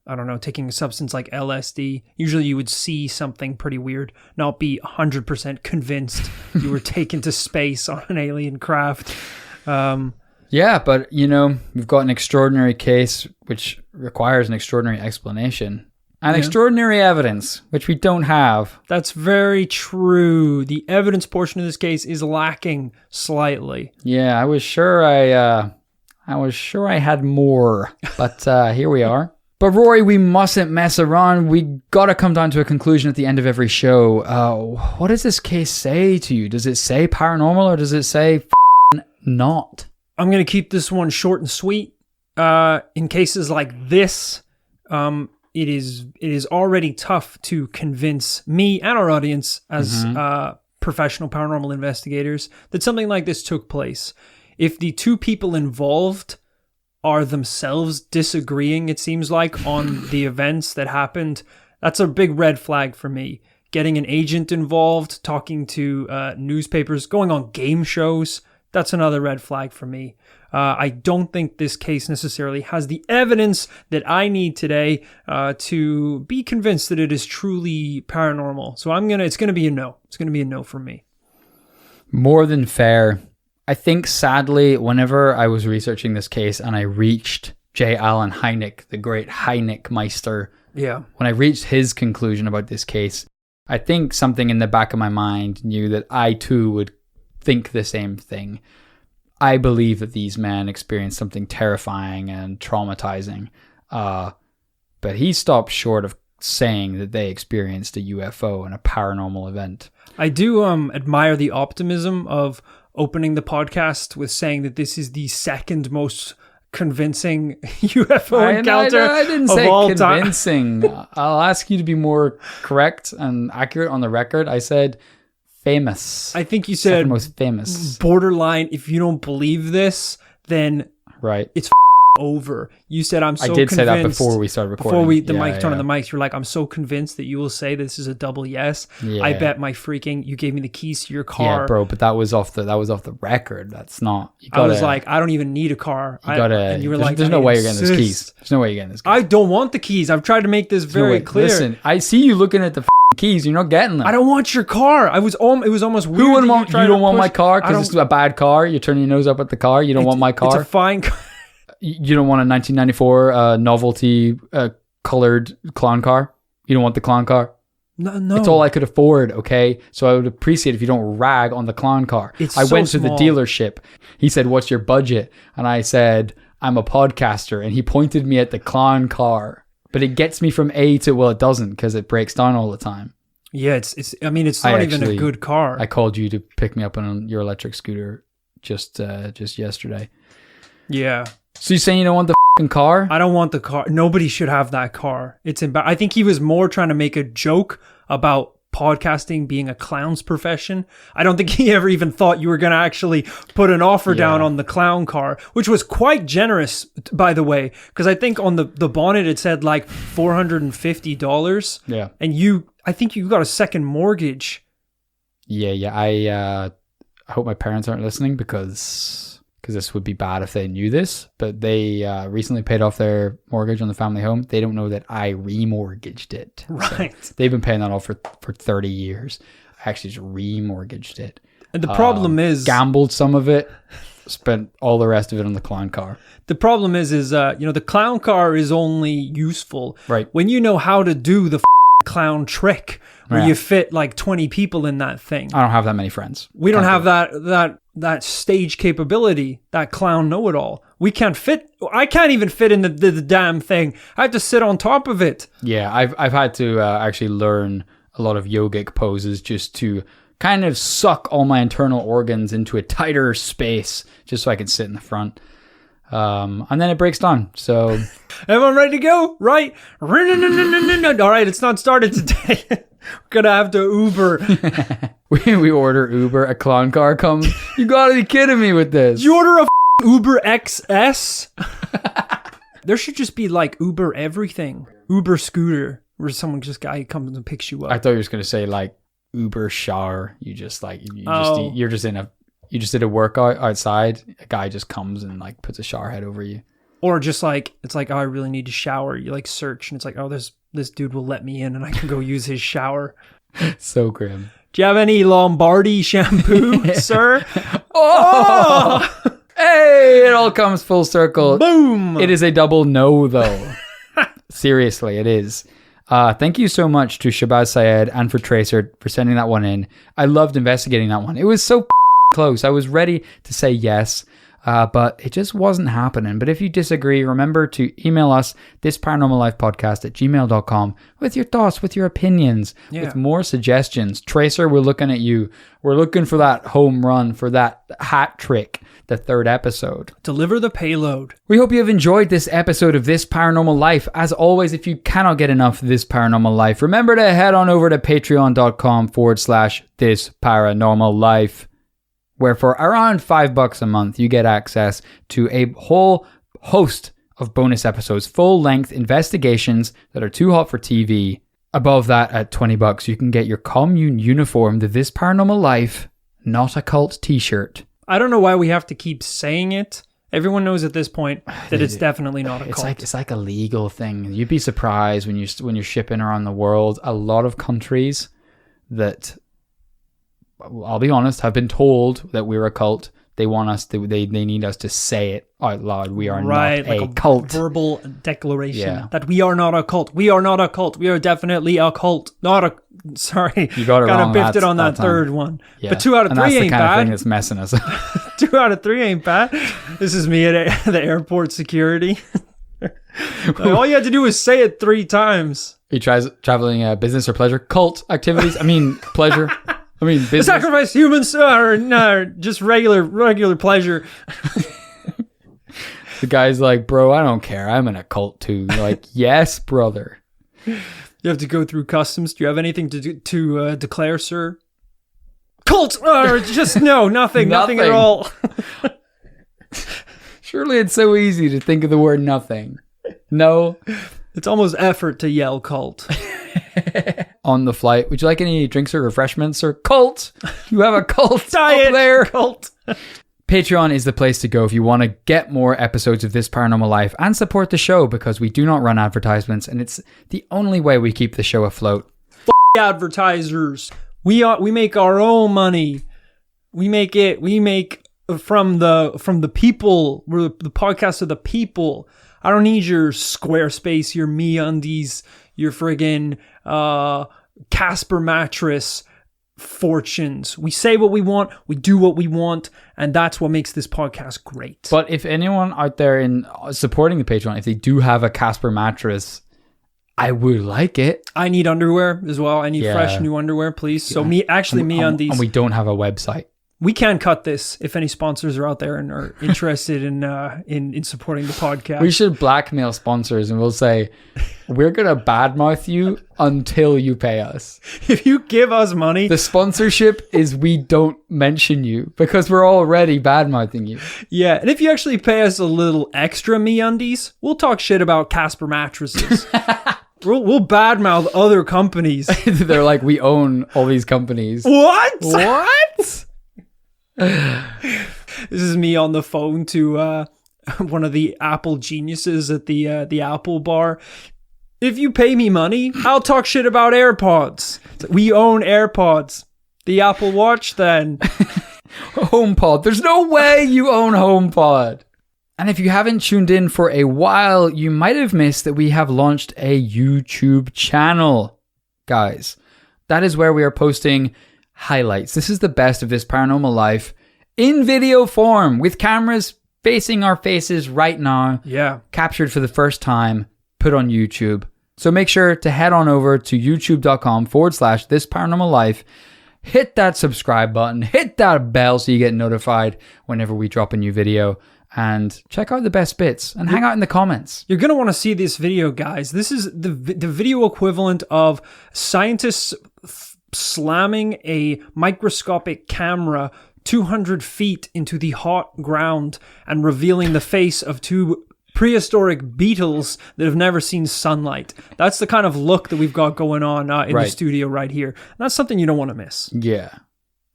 I don't know, taking a substance like LSD, usually you would see something pretty weird, not be 100% convinced you were taken to space on an alien craft. Yeah, but, we've got an extraordinary case which requires an extraordinary explanation. And extraordinary evidence, which we don't have. That's very true. The evidence portion of this case is lacking slightly. Yeah, I was sure I had more, but here we are. But Rory, we mustn't mess around. We gotta come down to a conclusion at the end of every show. What does this case say to you? Does it say paranormal or does it say not? I'm gonna keep this one short and sweet. In cases like this, it is already tough to convince me and our audience as professional paranormal investigators that something like this took place. If the two people involved are themselves disagreeing, it seems like, on the events that happened, that's a big red flag for me. Getting an agent involved, talking to newspapers, going on game shows, that's another red flag for me. I don't think this case necessarily has the evidence that I need today to be convinced that it is truly paranormal. So it's gonna be a no. It's gonna be a no from me. More than fair. I think, sadly, whenever I was researching this case and I reached J. Allen Hynek, the great Hynek Meister, when I reached his conclusion about this case, I think something in the back of my mind knew that I too would think the same thing. I believe that these men experienced something terrifying and traumatizing, but he stopped short of saying that they experienced a UFO and a paranormal event. I do admire the optimism of opening the podcast with saying that this is the second most convincing UFO encounter I didn't of say all convincing. time. I'll ask you to be more correct and accurate on the record. I said famous. I think you said second most famous. Borderline. If you don't believe this, then Right. It's over. You said I'm so convinced. I did say that before we started recording. Before the mic turned on the mics, you're like, I'm so convinced that you will say this is a double yes. Yeah. I bet you gave me the keys to your car. Yeah, bro, but that was off the record. That's not. I was like, I don't even need a car. And you were there's no way you're getting those keys. There's no way you're getting this keys. I don't want the keys. I've tried to make this very clear. Listen, I see you looking at the keys. You're not getting them. I don't want your car. It was almost weird. Who wouldn't want? You don't want my car because it's a bad car. You're turning your nose up at the car. You don't want my car. It's a fine car. You don't want a 1994 novelty colored clown car? You don't want the clown car? No. It's all I could afford, okay? So I would appreciate if you don't rag on the clown car. I went to the dealership. He said, "What's your budget?" And I said, "I'm a podcaster." And he pointed me at the clown car. But it gets me from A to, well, it doesn't because it breaks down all the time. Yeah, it's not even a good car. I called you to pick me up on your electric scooter just yesterday. Yeah. So you're saying you don't want the fucking car? I don't want the car. Nobody should have that car. I think he was more trying to make a joke about podcasting being a clown's profession. I don't think he ever even thought you were going to actually put an offer down on the clown car, which was quite generous, by the way, because I think on the bonnet it said like $450. Yeah. And I think you got a second mortgage. Yeah. I hope my parents aren't listening because this would be bad if they knew this, but they recently paid off their mortgage on the family home. They don't know that I remortgaged it. Right. So they've been paying that off for 30 years. I actually just remortgaged it. And the problem is... Gambled some of it, spent all the rest of it on the clown car. The problem is the clown car is only useful when you know how to do the clown trick where you fit like 20 people in that thing. I don't have that many friends. We don't have that stage capability, that clown know-it-all. We can't fit. I can't even fit in the damn thing. I have to sit on top of it. Yeah, I've had to actually learn a lot of yogic poses just to kind of suck all my internal organs into a tighter space just so I can sit in the front. And then it breaks down. So everyone ready to go? Right? All right, it's not started today. We're gonna have to Uber. we order Uber. A clown car comes. You gotta be kidding me with this. You order a Uber XS? There should just be like Uber everything. Uber scooter, where guy comes and picks you up. I thought you were just gonna say like Uber shower. You just did a workout outside. A guy just comes and like puts a shower head over you. Or just like, it's like, oh, I really need to shower. You like search and it's like, oh, this dude will let me in and I can go use his shower. So grim. Do you have any Lombardi shampoo, sir? Oh! Hey, it all comes full circle. Boom! It is a double no, though. Seriously, it is. Thank you so much to Shabazz Syed and for Tracer for sending that one in. I loved investigating that one. It was so close. I was ready to say yes, but it just wasn't happening. But if you disagree, remember to email us, thisparanormallifepodcast@gmail.com, with your thoughts, with your opinions, with more suggestions. Tracer, we're looking at you. We're looking for that home run, for that hat trick, the 3rd episode. Deliver the payload. We hope you have enjoyed this episode of This Paranormal Life. As always, if you cannot get enough of This Paranormal Life, remember to head on over to patreon.com/This Paranormal Life, where for around $5 a month, you get access to a whole host of bonus episodes, full-length investigations that are too hot for TV. Above that, at $20, you can get your commune uniform, the This Paranormal Life, Not a Cult t-shirt. I don't know why we have to keep saying it. Everyone knows at this point that it's definitely not a cult. It's like a legal thing. You'd be surprised when you're shipping around the world. A lot of countries that, I'll be honest, have been told that we're a cult. They want us to. They need us to say it out loud. We are not like a cult. Verbal declaration that we are not a cult. We are not a cult. We are definitely a cult. Not a. Sorry, you got it wrong. Kind of biffed it on that third one. Yeah. But 2 out of 3 ain't bad. That's the kind of thing that's messing us up. 2 out of 3 ain't bad. This is me at the airport security. All you had to do was say it 3 times. He tries traveling business or pleasure cult activities. I mean pleasure. I mean business. Sacrifice humans or no, just regular pleasure. The guy's like, bro, I don't care. I'm in a cult too. You're like, yes, brother. You have to go through customs. Do you have anything to declare, sir? Cult! Or just no, nothing. Nothing at all. Surely it's so easy to think of the word nothing. No. It's almost effort to yell cult. On the flight, would you like any drinks or refreshments or cult? You have a cult diet up there. Cult. Patreon is the place to go if you want to get more episodes of This Paranormal Life and support the show, because we do not run advertisements and it's the only way we keep the show afloat. Advertisers. We make our own money. We make from the people. We're the podcast of the people. I don't need your Squarespace, your MeUndies, your friggin' Casper mattress fortunes. We say what we want, we do what we want, and that's what makes this podcast great. But if anyone out there in supporting the Patreon, if they do have a Casper mattress, I would like it. I need underwear as well. I need fresh new underwear, please. So MeUndies. And we don't have a website. We can cut this if any sponsors are out there and are interested in supporting the podcast. We should blackmail sponsors and we'll say, we're going to badmouth you until you pay us. If you give us money. The sponsorship is we don't mention you because we're already badmouthing you. Yeah. And if you actually pay us a little extra MeUndies, we'll talk shit about Casper mattresses. We'll badmouth other companies. They're like, we own all these companies. What? This is me on the phone to one of the Apple geniuses at the Apple bar. If you pay me money, I'll talk shit about AirPods. We own AirPods. The Apple Watch, then. HomePod. There's no way you own HomePod. And if you haven't tuned in for a while, you might have missed that we have launched a YouTube channel. Guys, that is where we are posting highlights. This is the best of This Paranormal Life in video form with cameras facing our faces right now. Yeah. Captured for the first time, put on YouTube. So make sure to head on over to youtube.com/This Paranormal Life. Hit that subscribe button, hit that bell so you get notified whenever we drop a new video, and check out the best bits and hang out in the comments. You're going to want to see this video, guys. This is the video equivalent of scientists slamming a microscopic camera 200 feet into the hot ground and revealing the face of 2 prehistoric beetles that have never seen sunlight. That's the kind of look that we've got going on in the studio right here. And that's something you don't want to miss. Yeah.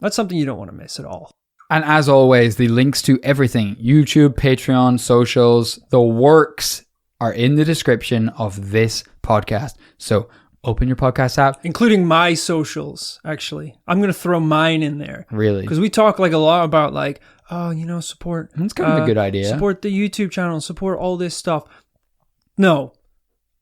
That's something you don't want to miss at all. And as always, the links to everything, YouTube, Patreon, socials, the works are in the description of this podcast. So open your podcast app. Including my socials, actually. I'm going to throw mine in there. Really? Because we talk like a lot about like, oh, you know, support. That's kind of a good idea. Support the YouTube channel, support all this stuff. No.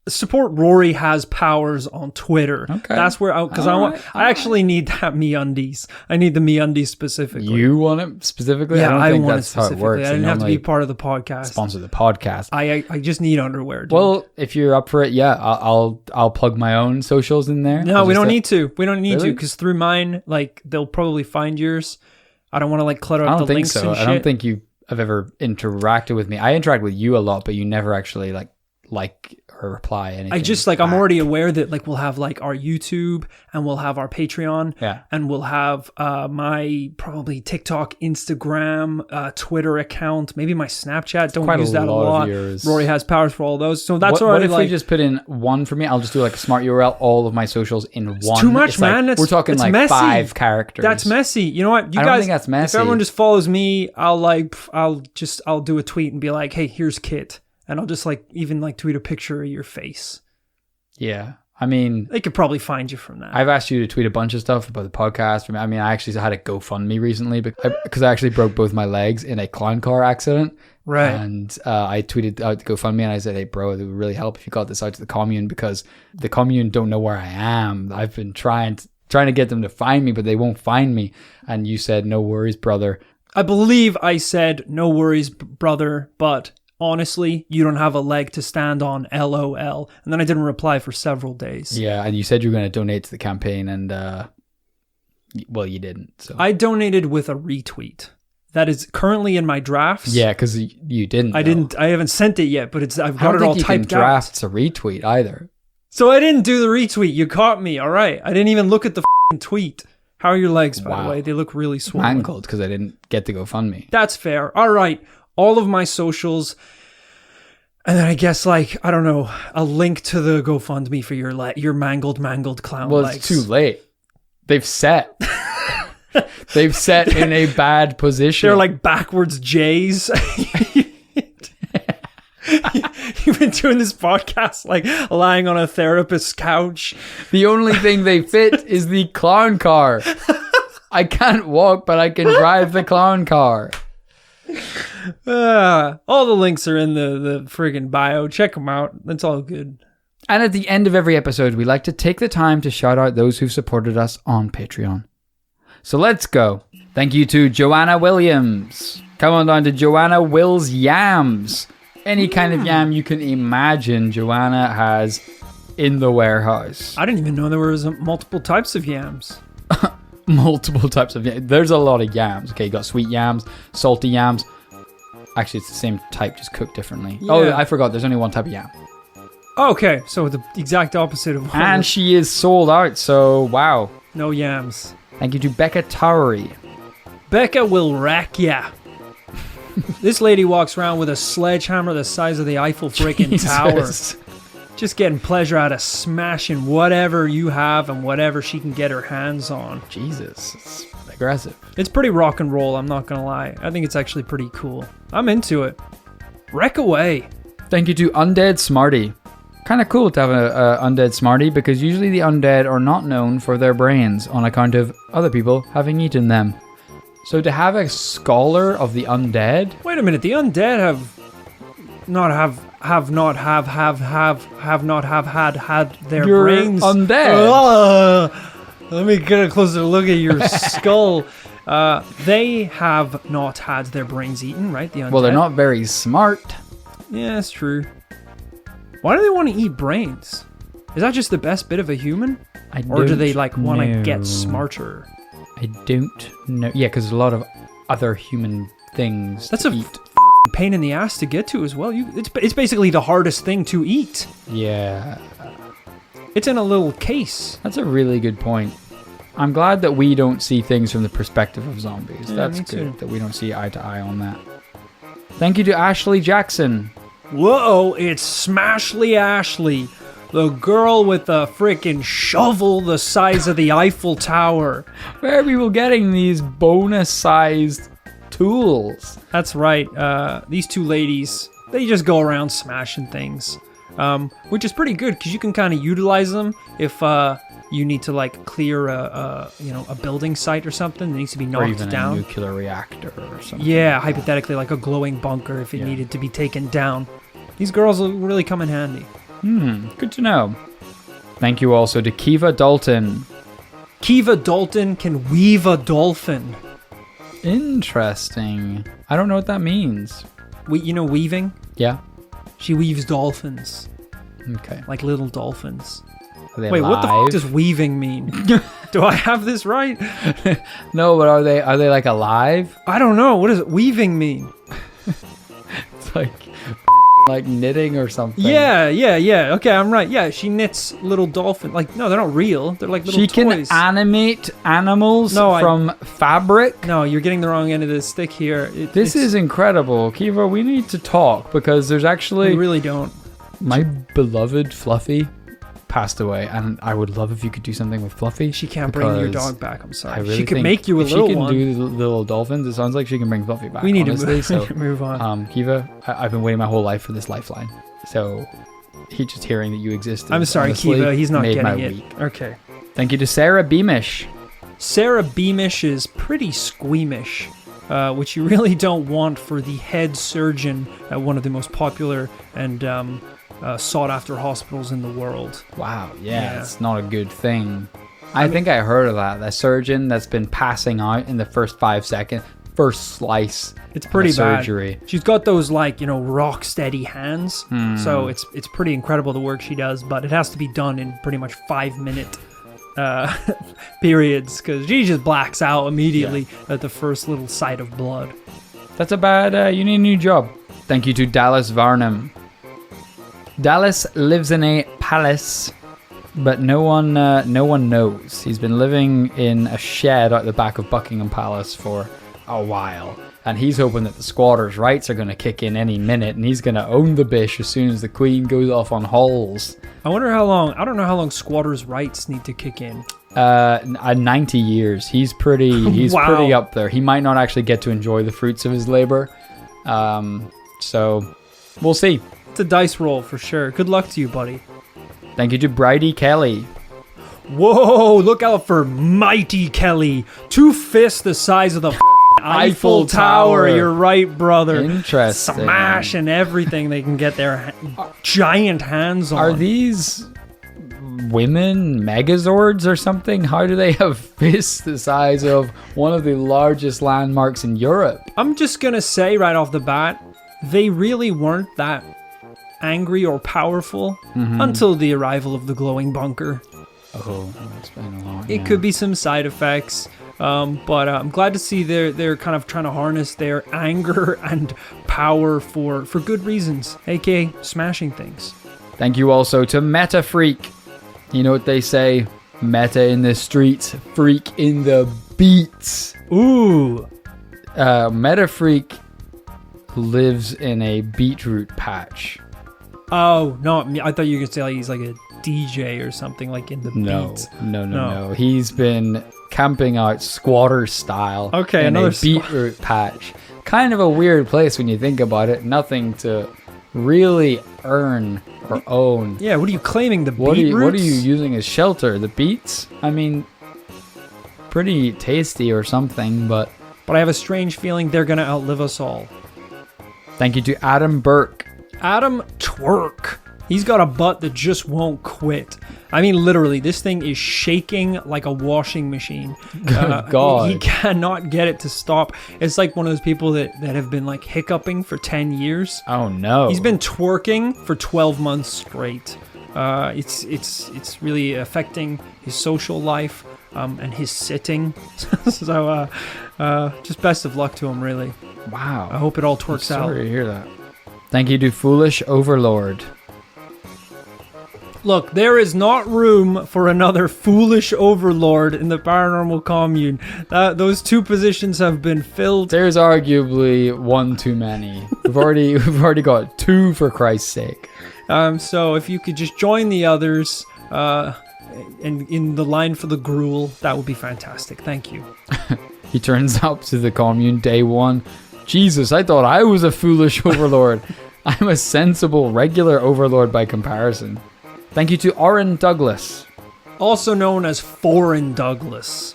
Support Rory Has Powers on Twitter. Okay. That's where I actually need that MeUndies. I need the MeUndies specifically. You want it specifically? Yeah, I don't think want that's it specifically. how it works. I didn't have to be part of the podcast. Sponsor the podcast. I just need underwear, dude. Well, if you're up for it, yeah, I'll plug my own socials in there. No, we don't need to. We don't need to because through mine, like they'll probably find yours. I don't want to like clutter up the links and shit. I don't think you have ever interacted with me. I interact with you a lot, but you never actually like or reply anything. I just like back. I'm already aware that like we'll have like our YouTube and we'll have our Patreon and we'll have my probably TikTok, Instagram, Twitter account, maybe my Snapchat. Don't use that a lot. Rory Has Powers for all those. So that's what if we just put in one for me? I'll just do like a smart URL, all of my socials in one. It's too much, man. We're talking like messy. 5 characters. That's messy. You know what? I don't think that's messy. If everyone just follows me, I'll do a tweet and be like, hey, here's Kit. And I'll just even tweet a picture of your face. Yeah. I mean, they could probably find you from that. I've asked you to tweet a bunch of stuff about the podcast. I mean, I actually had a GoFundMe recently because I actually broke both my legs in a clown car accident. Right. And I tweeted out GoFundMe and I said, hey, bro, it would really help if you got this out to the commune because the commune don't know where I am. I've been trying to get them to find me, but they won't find me. And you said, no worries, brother. I believe I said, no worries, brother, but... honestly, you don't have a leg to stand on, LOL. And then I didn't reply for several days. Yeah, and you said you were going to donate to the campaign, and, well, you didn't. So I donated with a retweet. That is currently in my drafts. Yeah, because you didn't. I haven't sent it yet, but I've got it all typed out. I don't think you can draft a retweet either. So I didn't do the retweet. You caught me, all right. I didn't even look at the tweet. How are your legs, by the way? They look really swollen. Mangled because I didn't get to GoFundMe. That's fair. All right. All of my socials, and then I guess I don't know, a link to the GoFundMe for your mangled clown legs. Well, it's too late. They've set. They've set in a bad position. They're like backwards J's. You've been doing this podcast lying on a therapist's couch. The only thing they fit is the clown car. I can't walk, but I can drive the clown car. All the links are in the friggin' bio. Check them out. That's all good. And at the end of every episode, we like to take the time to shout out those who've supported us on Patreon. So let's go. Thank you to Joanna Williams. Come on down to Joanna Wills Yams. Any kind of yam you can imagine Joanna has in the warehouse. I didn't even know there was multiple types of yams. Multiple types of yams. There's a lot of yams. Okay, you got sweet yams, salty yams. Actually, it's the same type, just cooked differently. Yeah. Oh, I forgot. There's only one type of yam. Okay, so the exact opposite of... And she is sold out, so wow. No yams. Thank you to Becca Towery. Becca will wreck ya. This lady walks around with a sledgehammer the size of the Eiffel freaking tower. Just getting pleasure out of smashing whatever you have and whatever she can get her hands on. Jesus, it's aggressive. It's pretty rock and roll, I'm not going to lie. I think it's actually pretty cool. I'm into it. Wreck away. Thank you to Undead Smarty. Kind of cool to have a Undead Smarty because usually the undead are not known for their brains on account of other people having eaten them. So to have a scholar of the undead... Wait a minute, the undead have not had their brains... You're undead! Let me get a closer look at your skull. They have not had their brains eaten, right? The undead. Well, they're not very smart. Yeah, that's true. Why do they want to eat brains? Is that just the best bit of a human? Or do they want to get smarter? I don't know. Yeah, because there's a lot of other human things That's to a eat. Pain in the ass to get to as well. It's basically the hardest thing to eat. Yeah. It's in a little case. That's a really good point. I'm glad that we don't see things from the perspective of zombies. Yeah, That's good that we don't see eye to eye on that. Thank you to Ashley Jackson. Whoa, it's Smashly Ashley. The girl with the freaking shovel the size of the Eiffel Tower. Where are people getting these bonus-sized tools. That's right. These two ladies, they just go around smashing things, which is pretty good because you can kind of utilize them if you need to like clear a building site or something that needs to be knocked or even down. A nuclear reactor or something. Yeah, hypothetically, like a glowing bunker if it needed to be taken down. These girls will really come in handy. Good to know. Thank you also to Kiva Dalton. Kiva Dalton can weave a dolphin. Interesting. I don't know what that means. Weaving? Yeah. She weaves dolphins. Okay. Like little dolphins. Are they Wait, alive? what the fuck does weaving mean? Do I have this right? No, but are they like alive? I don't know. What does weaving mean? It's like knitting or something. Yeah. Okay, I'm right. Yeah, she knits little dolphins. Like, no, they're not real. They're like little toys. She can animate animals from fabric. No, you're getting the wrong end of the stick here. This is incredible. Kiva, we need to talk because there's actually... We really don't. My beloved Fluffy passed away, and I would love if you could do something with Fluffy. She can't bring your dog back. I'm sorry. Really she could make you a little one. If she can do the little dolphins, it sounds like she can bring Fluffy back. We need honestly, to move on. Kiva, I've been waiting my whole life for this lifeline. So, just hearing that you existed. I'm sorry, Kiva. He's not getting it. Week. Okay. Thank you to Sarah Beamish. Sarah Beamish is pretty squeamish, which you really don't want for the head surgeon at one of the most popular and sought-after hospitals in the world. Wow, yeah, it's not a good thing. I think I heard of that. The surgeon that's been passing out in the first 5 seconds, first slice. It's pretty bad. Surgery. She's got those rock steady hands, so it's pretty incredible the work she does. But it has to be done in pretty much 5-minute periods because she just blacks out immediately at the first little sight of blood. That's a bad. You need a new job. Thank you to Dallas Varnum. Dallas lives in a palace, but no one knows. He's been living in a shed out the back of Buckingham Palace for a while, and he's hoping that the squatters' rights are going to kick in any minute, and he's going to own the bish as soon as the Queen goes off on hauls. I wonder how long. I don't know how long squatters' rights need to kick in. 90 years. He's pretty pretty up there. He might not actually get to enjoy the fruits of his labor. So we'll see. It's a dice roll for sure. Good luck to you, buddy. Thank you to Bridie Kelly. Whoa, look out for Mighty Kelly. 2 fists the size of the Eiffel Tower. You're right, brother. Interesting. Smashing everything they can get their giant hands on. Are these women megazords or something? How do they have fists the size of one of the largest landmarks in Europe? I'm just going to say right off the bat, they really weren't that angry or powerful until the arrival of the glowing bunker. Oh, that's been a lot. It could be some side effects, but I'm glad to see they're kind of trying to harness their anger and power for good reasons, aka smashing things. Thank you also to Meta Freak. You know what they say? Meta in the streets, freak in the beats. Ooh. Meta Freak lives in a beetroot patch. Oh, no, I thought you were going to say he's like a DJ or something, like in the beats. No. He's been camping out squatter style in a beetroot patch. Kind of a weird place when you think about it. Nothing to really earn or own. Yeah, what are you claiming, the What beetroots? are you using as shelter? The beets? I mean, pretty tasty or something, but I have a strange feeling they're going to outlive us all. Thank you to Adam Burke. Adam Twerk. He's got a butt that just won't quit. I mean, literally, this thing is shaking like a washing machine. God. He cannot get it to stop. It's like one of those people that have been like hiccuping for 10 years. Oh, no. He's been twerking for 12 months straight. It's really affecting his social life and his sitting. So just best of luck to him, really. Wow. I hope it all twerks out. Sorry to hear that. Thank you to Foolish Overlord. Look, there is not room for another foolish overlord in the paranormal commune. Those 2 positions have been filled. There's arguably 1 too many. We've already got 2 for Christ's sake. So if you could just join the others and in the line for the gruel, that would be fantastic. Thank you. He turns up to the commune day one. Jesus, I thought I was a foolish overlord. I'm a sensible, regular overlord by comparison. Thank you to Orrin Douglas. Also known as Foreign Douglas.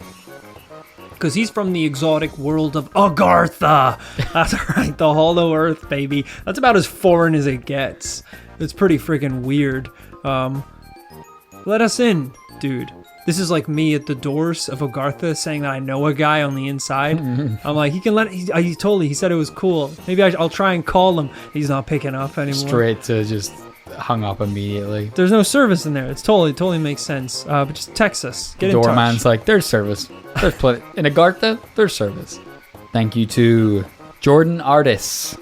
Because he's from the exotic world of Agartha. That's right, the Hollow Earth, baby. That's about as foreign as it gets. It's pretty freaking weird. Let us in, dude. This is like me at the doors of Agartha saying that I know a guy on the inside. I'm like, he said it was cool. Maybe I'll try and call him. He's not picking up anymore. Straight to just hung up immediately. There's no service in there. It's totally makes sense. But just text us. Get in touch. Doorman's like, there's service. There's plenty. In Agartha, there's service. Thank you to Jordan Artis.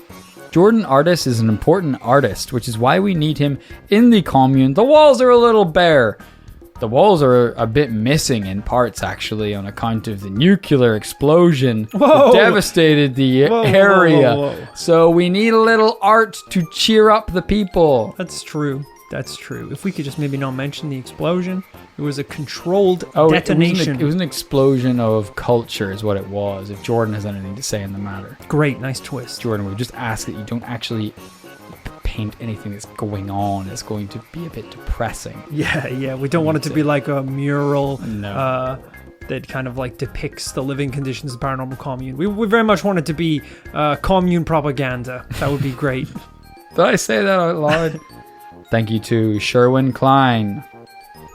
Jordan Artis is an important artist, which is why we need him in the commune. The walls are a little bare. The walls are a bit missing in parts, actually, on account of the nuclear explosion that devastated the area. Whoa. So we need a little art to cheer up the people. That's true. If we could just maybe not mention the explosion. It was a controlled detonation. It was an explosion of culture is what it was, if Jordan has anything to say in the matter. Great, nice twist. Jordan, we just ask that you don't actually paint anything that's going on. It's going to be a bit depressing. Yeah. We don't want it to be like a mural that kind of like depicts the living conditions of the paranormal commune. We very much want it to be commune propaganda. That would be great. Did I say that out loud? Thank you to Sherwin Klein.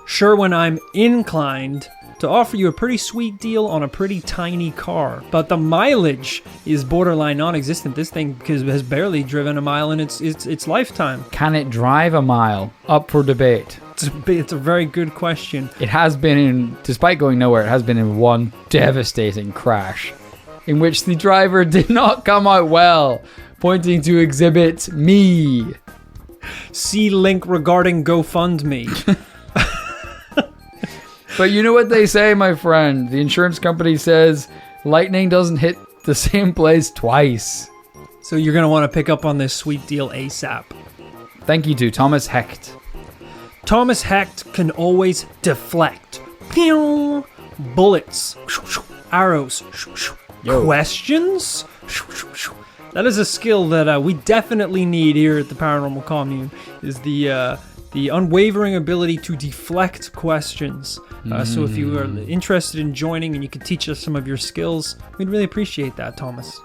Sherwin, I'm inclined to offer you a pretty sweet deal on a pretty tiny car, but the mileage is borderline non-existent. This thing has barely driven a mile in its lifetime. Can it drive a mile? Up for debate. It's a very good question. It has been despite going nowhere, it has been in one devastating crash in which the driver did not come out well, pointing to exhibit me. See link regarding GoFundMe. But you know what they say, my friend? The insurance company says lightning doesn't hit the same place twice. So you're going to want to pick up on this sweet deal ASAP. Thank you to Thomas Hecht. Thomas Hecht can always deflect. Pew! Bullets. Arrows. Questions? That is a skill that we definitely need here at the Paranormal Commune, is the unwavering ability to deflect questions. So if you are interested in joining and you can teach us some of your skills, we'd really appreciate that, Thomas.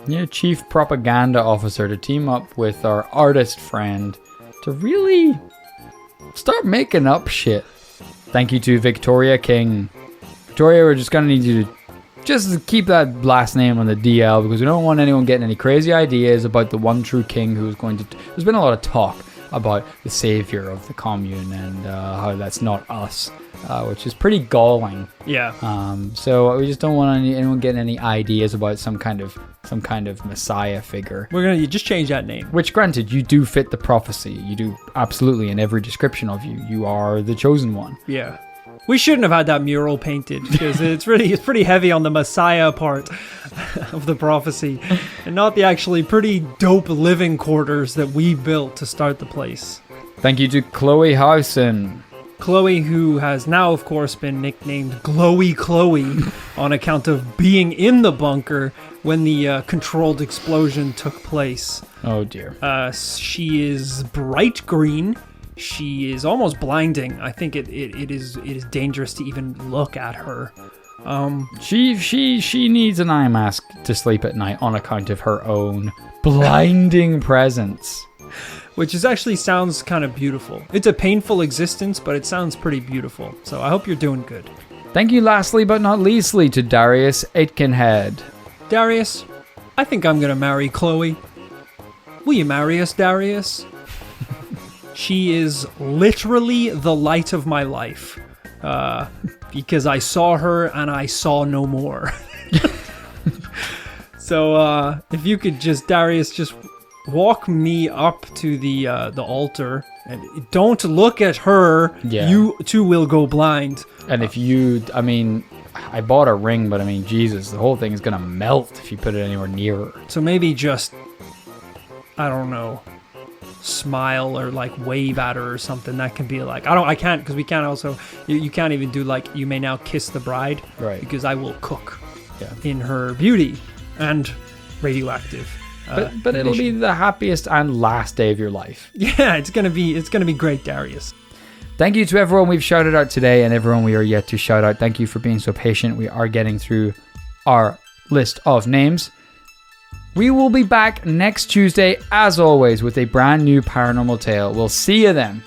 Yeah, Chief Propaganda Officer to team up with our artist friend to really start making up shit. Thank you to Victoria King. Victoria, we're just going to need you to just keep that last name on the DL because we don't want anyone getting any crazy ideas about the one true king who is going to... There's been a lot of talk about the savior of the commune and how that's not us, which is pretty galling. Yeah. So we just don't want anyone getting any ideas about some kind of messiah figure. We're gonna just change that name. Which, granted, you do fit the prophecy. You do absolutely in every description of you. You are the chosen one. Yeah. We shouldn't have had that mural painted because it's pretty heavy on the Messiah part of the prophecy and not the actually pretty dope living quarters that we built to start the place. Thank you to Chloe Howson. Chloe, who has now, of course, been nicknamed Glowy Chloe on account of being in the bunker when the controlled explosion took place. Oh, dear. She is bright green. She is almost blinding. I think it is dangerous to even look at her. She needs an eye mask to sleep at night on account of her own blinding presence. Which actually sounds kind of beautiful. It's a painful existence, but it sounds pretty beautiful. So I hope you're doing good. Thank you lastly but not leastly to Darius Aitkenhead. Darius, I think I'm going to marry Chloe. Will you marry us, Darius? She is literally the light of my life. Because I saw her and I saw no more. So if you could just, Darius, just walk me up to the altar and don't look at her. Yeah. You too will go blind. And if you, I mean, I bought a ring, but I mean, Jesus, the whole thing is going to melt if you put it anywhere near her. So maybe just, I don't know, smile or like wave at her or something. That can be like, I can't, because we can't also, you can't even do like, you may now kiss the bride. Right. Because I will cook. in her beauty and radioactive. But it'll be the happiest and last day of your life. Yeah, it's gonna be great, Darius. Thank you to everyone we've shouted out today and everyone we are yet to shout out. Thank you for being so patient. We are getting through our list of names. We will be back next Tuesday, as always, with a brand new paranormal tale. We'll see you then.